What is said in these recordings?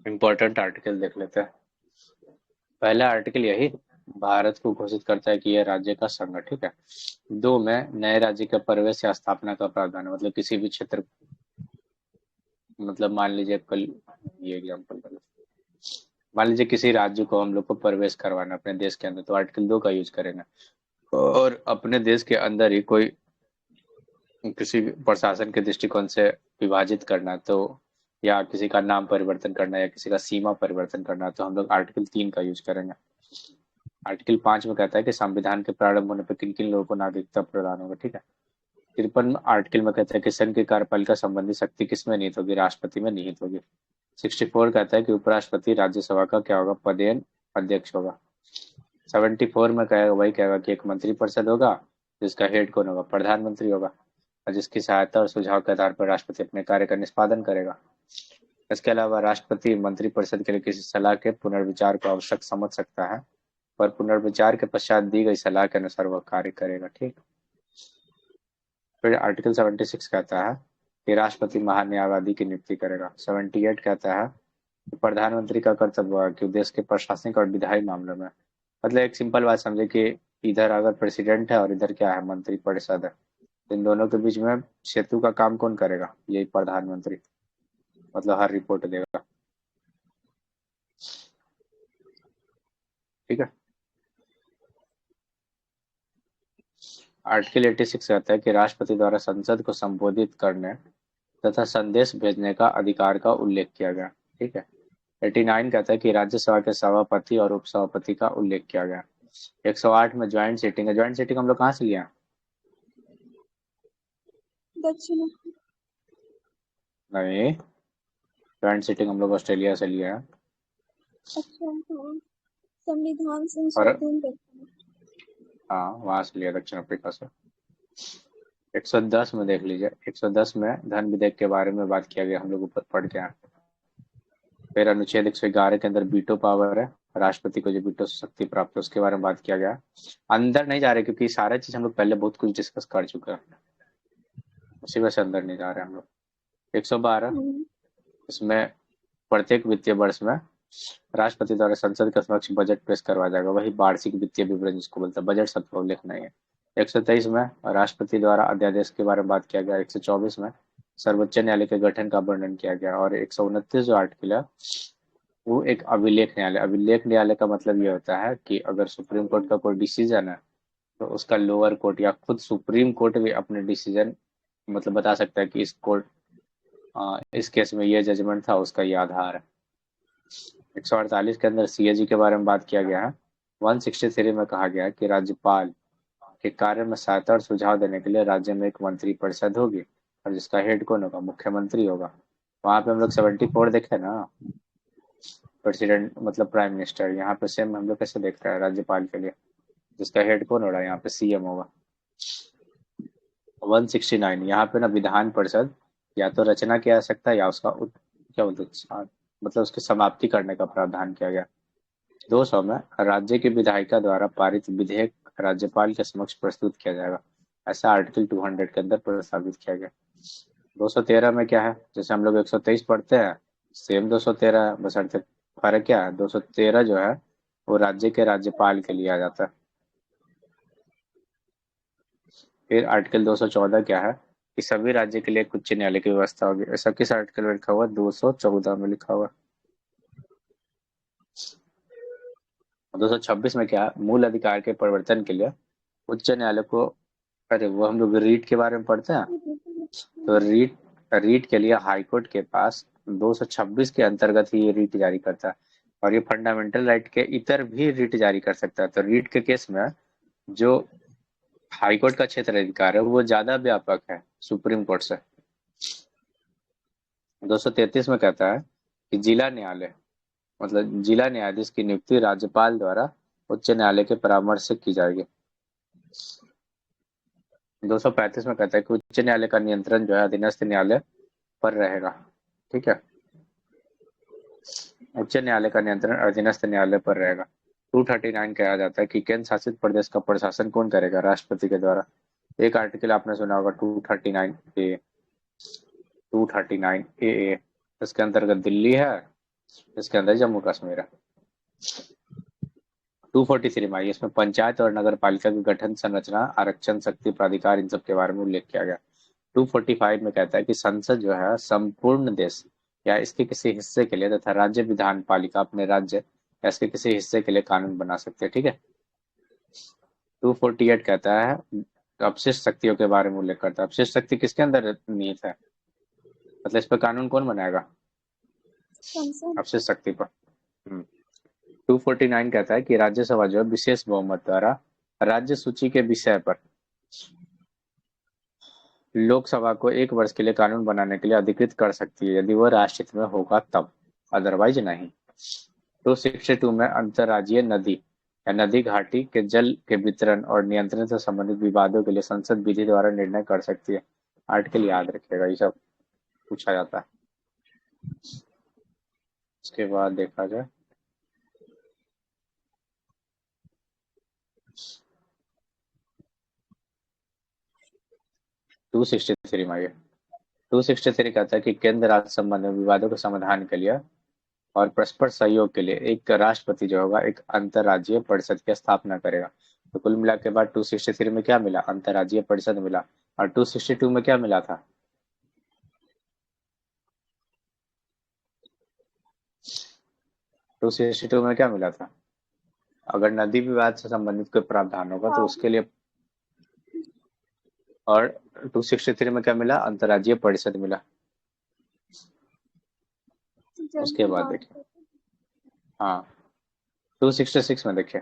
Important article देख लेते हैं। पहला आर्टिकल यही भारत को घोषित करता है कि यह राज्य का संघ है, ठीक है। दो में नए राज्य के प्रवेश या स्थापना का प्रावधान है, मतलब किसी भी क्षेत्र, मतलब मान लीजिए कल, ये एग्जाम्पल कर लो, मान लीजिए किसी राज्य को हम लोग को प्रवेश करवाना अपने देश के अंदर, तो आर्टिकल 2 का यूज करेंगे। और अपने देश के अंदर ही कोई किसी प्रशासन के दृष्टिकोण से विभाजित करना, तो या किसी का नाम परिवर्तन करना या किसी का सीमा परिवर्तन करना, तो हम लोग आर्टिकल 3 का यूज करेंगे। आर्टिकल 5 में कहता है कि संविधान के प्रारंभ होने पर किन किन लोगों को नागरिकता प्रदान होगा, ठीक है। 53 आर्टिकल में कहता है कि संघ की कार्यपालिका संबंधी शक्ति किसमें निहित होगी, राष्ट्रपति में निहित होगी। 64 कहता है कि उपराष्ट्रपति राज्यसभा का क्या होगा, पदेन अध्यक्ष होगा। 74 में कहेगा, वही कहेगा कि एक मंत्री परिषद होगा जिसका हेड कौन होगा, प्रधानमंत्री होगा, और जिसकी सहायता और सुझाव के आधार पर राष्ट्रपति अपने कार्य का निष्पादन करेगा। इसके अलावा राष्ट्रपति मंत्रिपरिषद के लिए किसी सलाह के पुनर्विचार को आवश्यक समझ सकता है, पर पुनर्विचार के पश्चात दी गई सलाह के अनुसार वह कार्य करेगा, ठीक। फिर आर्टिकल 76 कहता है कि राष्ट्रपति महान्यायवादी की नियुक्ति करेगा। 78 कहता है कि प्रधानमंत्री का कर्तव्य है कि देश के प्रशासनिक और विधायी मामलों में, मतलब एक सिंपल बात समझे कि इधर अगर प्रेसिडेंट है और इधर क्या है, मंत्री परिषद है, इन दोनों के बीच में सेतु का काम कौन करेगा, यही प्रधानमंत्री, मतलब हर रिपोर्ट देगा, ठीक है। आर्टिकल 86 कहता है कि राष्ट्रपति द्वारा संसद को संबोधित करने तथा संदेश भेजने का अधिकार का उल्लेख किया गया, ठीक है। 89 कहता है कि राज्यसभा के सभापति और उपसभापति का उल्लेख किया गया। 108 में ज्वाइंट सीटिंग है। ज्वाइंट सीटिंग हम लोग कहाँ से लिया? दक्षिण नहीं, ज्वाइंट सीटिंग हम लोग ऑस्ट्रेलिया से लिया है। अच्छा, हाँ, संविधान और संशोधन करते हैं। हाँ, वहां से लिया, दक्षिण अफ्रीका से। 110 में देख लीजिए, 110 में धन विधेयक के बारे में बात किया गया, हम लोग ऊपर पढ़ के आए। फिर अनुच्छेद 111 के अंदर वीटो पावर है, राष्ट्रपति को जो वीटो शक्ति प्राप्त है उसके बारे में बात किया गया। अंदर नहीं जा रहे क्योंकि सारा चीज हम लोग पहले बहुत कुछ डिस्कस कर चुके हैं, उसी वजह से अंदर नहीं जा रहे हम लोग। 112, इसमें प्रत्येक वित्तीय वर्ष में राष्ट्रपति द्वारा संसद के समक्ष बजट पेश करवाया जाएगा, वही वार्षिक वित्तीय विवरण जिसको बोलते हैं, बजट शब्द का उल्लेख नहीं है। 123 में राष्ट्रपति द्वारा अध्यादेश के बारे में बात किया गया। 124 में सर्वोच्च न्यायालय के गठन का वर्णन किया गया। और 129 जो आर्टिकल है वो एक अभिलेख न्यायालय। अभिलेख न्यायालय का मतलब ये होता है कि अगर सुप्रीम कोर्ट का कोई डिसीजन है तो उसका लोअर कोर्ट या खुद सुप्रीम कोर्ट भी अपने डिसीजन मतलब बता सकता है कि इस केस में ये जजमेंट था, उसका ये आधार है। 148 के अंदर सीएजी के बारे में बात किया गया है। 163 में कहा गया है कि राज्यपाल के कार्य में सहायता और सुझाव देने के लिए राज्य में एक मंत्री परिषद होगी और जिसका हेड कौन होगा, मुख्यमंत्री होगा। वहां पे हम लोग 74 देखे ना, प्रेसिडेंट मतलब प्राइम मिनिस्टर। यहाँ पे सेम हम लोग कैसे देख रहे हैं, राज्यपाल के लिए जिसका हेड कौन हो रहा है, यहाँ पे सीएम होगा। 169 यहाँ पे ना विधान परिषद या तो रचना किया जा सकता है या उसका क्या बोलते हैं, मतलब उसकी समाप्ति करने का प्रावधान किया गया। 200 में राज्य की विधायिका द्वारा पारित विधेयक राज्यपाल के समक्ष प्रस्तुत किया जाएगा, ऐसा आर्टिकल 200 के अंदर प्रस्तावित किया गया। 213 में क्या है, जैसे हम लोग 123 पढ़ते हैं सेम 213 है, बस अर्थ फर्क क्या है, 213 जो है वो राज्य के राज्यपाल के लिए आ जाता है। फिर आर्टिकल 214 क्या है कि सभी राज्य के लिए एक उच्च न्यायालय की व्यवस्था होगी। ऐसा किस आर्टिकल में लिखा हुआ, 214 में लिखा हुआ। 226 में क्या है, मूल अधिकार के परिवर्तन के लिए उच्च न्यायालय को, अरे वो हम लोग रीट के बारे में पढ़ते हैं, तो रीट के लिए हाईकोर्ट के पास 226 के अंतर्गत ही ये रीट जारी करता है। और ये फंडामेंटल राइट के इतर भी रीट जारी कर सकता है। तो रीट के केस में जो हाईकोर्ट का क्षेत्र अधिकार है वो ज्यादा व्यापक है सुप्रीम कोर्ट से। 233 में कहता है कि जिला न्यायालय मतलब जिला न्यायाधीश की नियुक्ति राज्यपाल द्वारा उच्च न्यायालय के परामर्श से की जाएगी। 235 में कहता है कि उच्च न्यायालय का नियंत्रण जो है अधीनस्थ न्यायालय पर रहेगा, ठीक है। उच्च न्यायालय का नियंत्रण अधीनस्थ न्यायालय पर रहेगा। 239 कहा जाता है कि केंद्र शासित प्रदेश का प्रशासन कौन करेगा, राष्ट्रपति के द्वारा। एक आर्टिकल आपने सुना होगा 239 ए, 239 ए, इसके अंतर्गत दिल्ली है इसके अंदर जम्मू कश्मीर है। 243 में आइए, इसमें पंचायत और नगर पालिका की गठन, संरचना, आरक्षण, शक्ति, प्राधिकार, इन सब के बारे में उल्लेख किया गया। 245 में कहता है कि संसद जो है संपूर्ण देश या इसके किसी हिस्से के लिए तथा राज्य विधान पालिका अपने राज्य या इसके किसी हिस्से के लिए कानून बना सकते हैं। ठीक है। 248 कहता है अपशिष्ट शक्तियों के बारे में उल्लेख करता है। अपशिष्ट शक्ति किसके अंदर निहित है, मतलब इस पर कानून कौन बनाएगा, संसद। अपशिष्ट शक्ति पर। 249 कहता है कि राज्यसभा जो है विशेष बहुमत द्वारा राज्य सूची के विषय पर लोकसभा को 1 वर्ष के लिए कानून बनाने के लिए अधिकृत कर सकती है यदि वह राष्ट्रहित में होगा तब, अदरवाइज नहीं। 262 में अंतर्राज्यीय नदी या नदी घाटी के जल के वितरण और नियंत्रण से संबंधित विवादों के लिए संसद विधि द्वारा निर्णय कर सकती है। आर्टिकल याद रखिएगा, ये सब पूछा जाता है। इसके बाद देखा जाए 263 में आइए। 263 कहता है कि केंद्र राज्य संबंध में विवादों के समाधान के लिए और परस्पर सहयोग के लिए एक राष्ट्रपति जो होगा एक अंतर्राज्यीय परिषद की स्थापना करेगा। तो कुल मिला के बाद 263 में क्या मिला, अंतर्राज्यीय परिषद मिला। और 262 में क्या मिला था, 262 में क्या मिला था, अगर नदी विवाद से संबंधित कोई प्रावधान होगा तो हाँ, उसके लिए। और 263 में क्या मिला, अंतर्राज्यीय परिषद मिला। उसके जल्दी बाद बात देखिए, करते हाँ 266 में देखिए,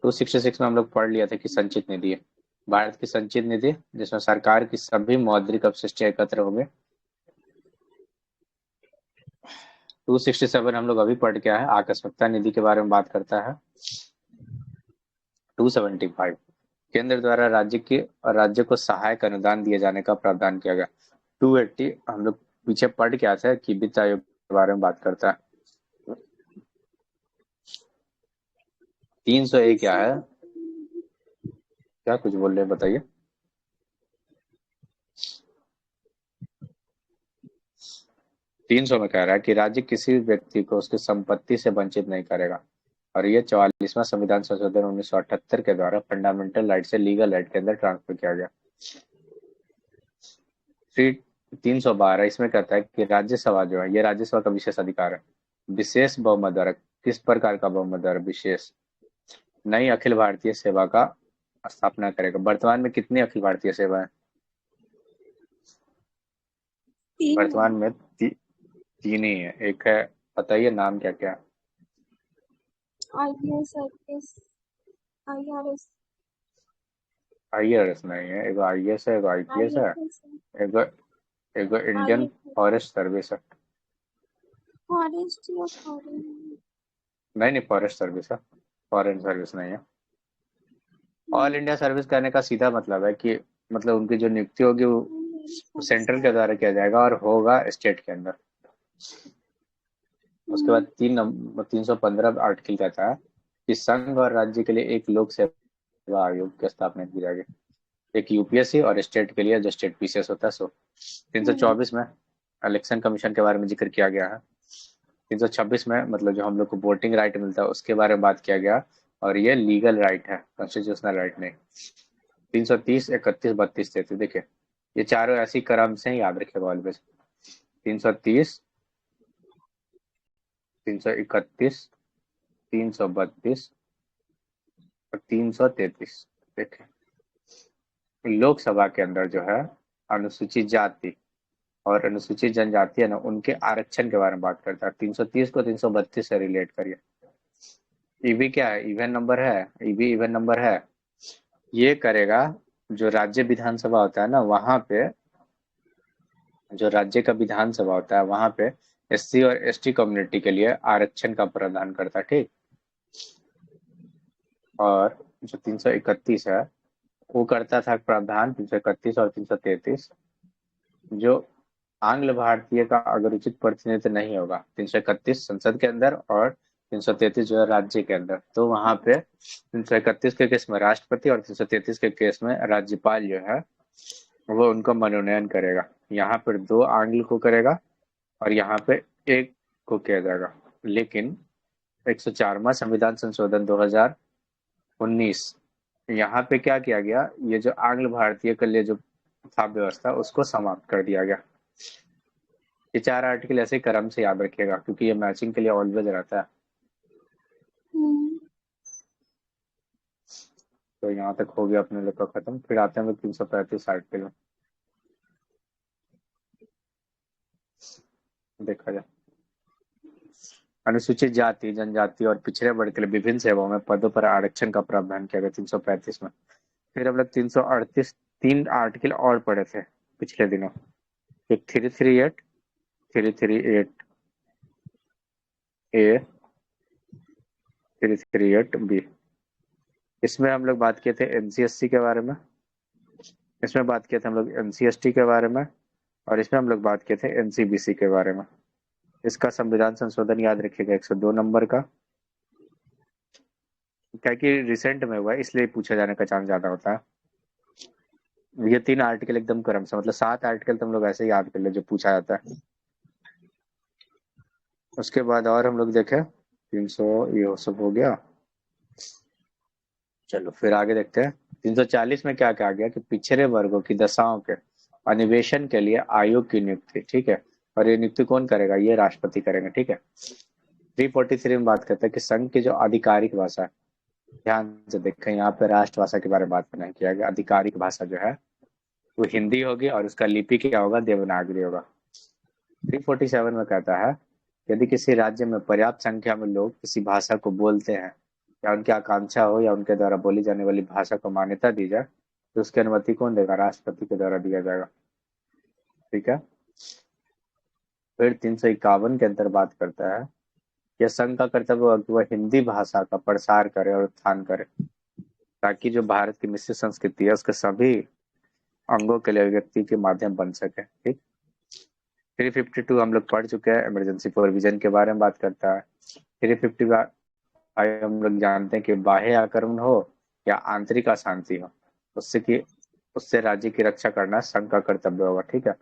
266 में हम लोग पढ़ लिया था कि संचित निधि है, भारत की संचित निधि जिसमें सरकार की सभी मौद्रिक अपशिष्ट एकत्र होंगे। 267 हम लोग अभी पढ़ के आए, आकस्मिकता निधि के बारे में बात करता है। 275 केंद्र द्वारा राज्य को सहायक अनुदान दिए जाने का प्रावधान किया गया। 280 हम लोग पीछे पढ़ के आते हैं कि वित्त आयोग के बारे में बात करता है। 301 क्या है, क्या कुछ बोल रहे हैं बताइए। 300 में कह रहा है कि राज्य किसी व्यक्ति को उसकी संपत्ति से वंचित नहीं करेगा, और ये 44वां संविधान संशोधन 1978 के द्वारा फंडामेंटल राइट से लीगल राइट के अंदर ट्रांसफर किया गया। फिर 312 इसमें कहता है कि राज्यसभा जो है ये राज्यसभा का विशेष अधिकार है, विशेष बहुमत द्वारा, किस प्रकार का बहुमत द्वारा, विशेष नई अखिल भारतीय सेवा का स्थापना करेगा। वर्तमान में कितनी अखिल भारतीय सेवा है, तीन है। वर्तमान में 3 ही है। एक है, बताइए नाम क्या क्या। IPS, IPS, IRS, IAS नहीं है, एगो IAS है, एगो IPS है, IFS है, एगो एगो इंडियन IFS, फॉरेस्ट सर्विस है। फॉरेस्ट या फॉरेन। नहीं नहीं, फॉरेस्ट सर्विस है, फॉरेन सर्विस नहीं है। ऑल इंडिया सर्विस करने का सीधा मतलब है कि मतलब उनकी जो नियुक्ति होगी वो सेंट्रल के द्वारा किया जाएगा और होगा स्टेट के अंदर। उसके बाद 315 आर्टिकल कहता है कि संघ और राज्य के लिए एक लोक सेवा आयोग की स्थापना की जाएगी, एक यूपीएससी और स्टेट के लिए जो स्टेट पीसीएस होता है सो। 324 में इलेक्शन कमीशन के बारे में जिक्र किया गया है। 326 में मतलब जो हम लोग को वोटिंग राइट मिलता है उसके बारे में बात किया गया, और ये लीगल राइट है, कॉन्स्टिट्यूशनल राइट नहीं। 330, 31, 32, 33 देखिए, ये चारों ऐसी क्रम से ही याद रखेगा ऑलवेज। 330, 331, 332 और 333 देखिए, लोकसभा के अंदर जो है अनुसूचित जाति और अनुसूचित जनजाति है ना, उनके आरक्षण के बारे में बात करता है। 330 को 332 से रिलेट करिए। ईवी क्या है, इवन नंबर है, ईवी इवन नंबर है। ये करेगा जो राज्य विधानसभा होता है ना, वहां पे जो राज्य का विधानसभा होता है वहां पे एससी और एसटी कम्युनिटी के लिए आरक्षण का प्रावधान करता है। ठीक। और जो 331 है वो करता था प्रावधान, 331 और 333, जो आंग्ल भारतीय का अगर उचित प्रतिनिधित्व नहीं होगा, 331 संसद के अंदर और 333 जो है राज्य के अंदर, तो वहां पे 331 के केस में राष्ट्रपति और 333 के केस में राज्यपाल जो है वो उनको मनोनयन करेगा। यहाँ पर 2 आंग्ल को करेगा और यहाँ पे 1 को किया जाएगा। लेकिन 104वां संविधान संशोधन 2019, यहाँ पे क्या किया गया, ये जो आंग्ल भारतीय के लिए जो था व्यवस्था, उसको समाप्त कर दिया गया। ये 4 आर्टिकल ऐसे क्रम से याद रखिएगा, क्योंकि ये मैचिंग के लिए ऑलवेज रहता है। हम्म, तो यहाँ तक हो गया अपने लोग का खत्म। फिर आते हैं 335 आर्टिकल में, देखा जाए। अनुसूचित जाति, जनजाति और पिछड़े वर्ग के लिए विभिन्न सेवाओं में पदों पर आरक्षण का प्रावधान किया गया 335 में। फिर हम लोग 338 3 आर्टिकल और पढ़े थे पिछले दिनों। एक 338, 338 ए, 338 बी। इसमें हम लोग बात किए थे एनसीएससी के बारे में, इसमें बात किए थे हम लोग एनसीएसटी के बारे में, और इसमें हम लोग बात किए थे एनसीबीसी के बारे में। इसका संविधान संशोधन याद रखिएगा 102 नंबर का, क्या कि रिसेंट में हुआ है, इसलिए पूछा जाने का चांस ज्यादा होता है। ये 3 आर्टिकल एकदम क्रम से, मतलब 7 आर्टिकल तुम लोग ऐसे याद कर ले जो पूछा जाता है। उसके बाद और हम लोग देखे 300, ये सब हो गया। चलो फिर आगे देखते हैं। 340 में क्या कहा गया कि पिछड़े वर्गों की दशाओं के अन्वेषण के लिए आयोग की नियुक्ति, ठीक है। और ये नियुक्ति कौन करेगा, ये राष्ट्रपति करेंगे, ठीक है। 343 में बात करते हैं कि संघ की जो आधिकारिक भाषा है, ध्यान से देखें यहाँ पे राष्ट्रभाषा के बारे में बात नहीं किया गया। आधिकारिक भाषा जो है वो हिंदी होगी, और उसका लिपि क्या होगा, देवनागरी होगा। 347 में कहता है यदि किसी राज्य में पर्याप्त संख्या में लोग किसी भाषा को बोलते हैं, या उनकी आकांक्षा हो, या उनके द्वारा बोली जाने वाली भाषा को मान्यता दी जाए, तो उसकी अनुमति कौन देगा, राष्ट्रपति के द्वारा दिया जाएगा, ठीक है। फिर 351 के अंदर बात करता है कि संघ का कर्तव्य होगा कि वह हिंदी भाषा का प्रसार करे और उत्थान करे, ताकि जो भारत की मिश्रित संस्कृति है उसके सभी अंगों के लिए व्यक्ति के माध्यम बन सके, ठीक। 352 हम लोग पढ़ चुके हैं, इमरजेंसी प्रोविजन के बारे में बात करता है। 355 हम लोग जानते हैं कि बाह्य आक्रमण हो या आंतरिक अशांति हो, उससे राज्य की रक्षा करना संघ का कर्तव्य होगा, ठीक है।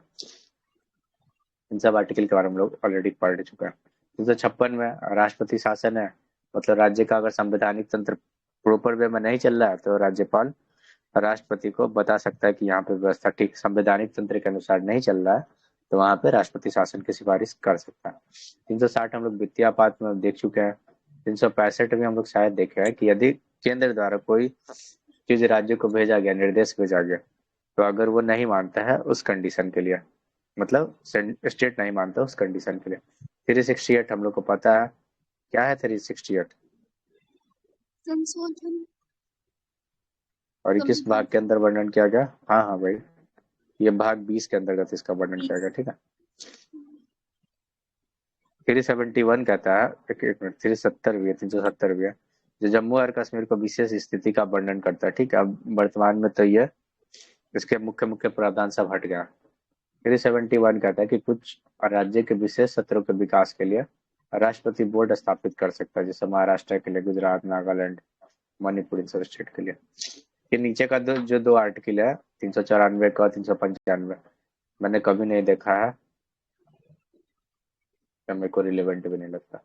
इन सब आर्टिकल के बारे में हम लोग ऑलरेडी पढ़ चुके हैं। 356 में राष्ट्रपति शासन है, मतलब राज्य का अगर संवैधानिक तंत्र प्रॉपर वे में नहीं चल रहा है तो राज्यपाल राष्ट्रपति को बता सकता है कि यहाँ पे व्यवस्था ठीक संवैधानिक तंत्र के अनुसार नहीं चल रहा है, तो वहां पे राष्ट्रपति शासन की सिफारिश कर सकता है। 360 हम लोग वित्तीय आपात में देख चुके हैं। 365 में हम लोग शायद देखे हैं कि यदि केंद्र द्वारा कोई चीज राज्य को भेजा गया, निर्देश भेजा गया, तो अगर वो नहीं मानता है उस कंडीशन के लिए, मतलब स्टेट नहीं मानता उस कंडीशन के लिए। 368 हम लोग को पता है क्या है 368, संशोधन और ये किस भाग के अंदर वर्णन किया गया, हाँ हाँ भाई, ये भाग 20 के अंतर्गत इसका वर्णन किया गया, ठीक है। 371 कहता है, एक मिनट, 370 भी है, 370 भी है, जो जम्मू और कश्मीर को विशेष स्थिति का वर्णन करता है, ठीक है। अब वर्तमान में तो ये इसके मुख्य मुख्य प्रावधान सब हट गया। 371 कहता है कि कुछ राज्य के विशेष सत्रों के विकास के लिए राष्ट्रपति बोर्ड स्थापित कर सकता है, जैसे महाराष्ट्र के लिए, गुजरात, नागालैंड, मणिपुर, इन सब स्टेट के लिए। ये नीचे का जो 2 आर्टिकल है 394 का, 395, मैंने कभी नहीं देखा है, मेरे को रिलेवेंट भी नहीं लगता।